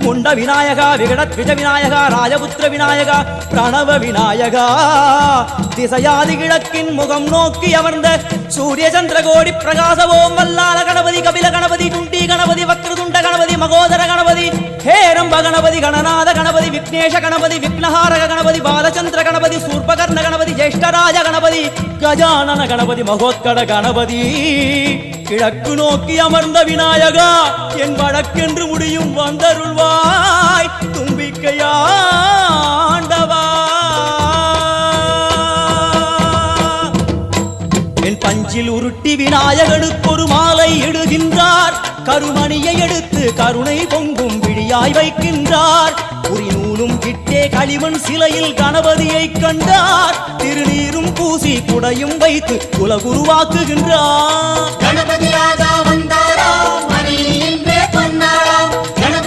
முண்ட விநாயகா விகடத்விஜ விநாயகா ராஜபுத்திர விநாயகா பிரணவ விநாயகா திசையாதி கிழக்கின் முகம் நோக்கி அமர்ந்த சூரிய சந்திரகோடி பிரகாசவோம் வல்லால கணபதி கபில கணபதி துண்டி கணபதி வக்ரதுண்ட கணபதி மகோதர கணபதி ஹேரம்ப கணபதி கணநாத கணபதி விக்னேஷ கணபதி விக்னஹாரக கணபதி பாலச்சந்திர கணபதி சூர்பகர்ண கணபதி ஜேஷ்டராஜ கணபதி கஜானன கணபதி மகோத்கட கணபதி கிழக்கு நோக்கி அமர்ந்த விநாயகா என் வழக்கென்று முடியும் வந்தருள்வாய் தும்பிக்கையாண்டவா என் பஞ்சில் உருட்டி விநாயகனுக்கு ஒரு மாலை இடுகின்றார் கருமணியை எடுத்து கருணை பொங்கும் விழியாய் வைக்கின்றார் உரி நூலும் கிட்டே களிமண் சிலையில் கணபதியை கண்டார் திருநீரும் பூசி குடையும் வைத்து குலகுருவாக்குகின்றார் கணபதி ராஜா வந்தாரா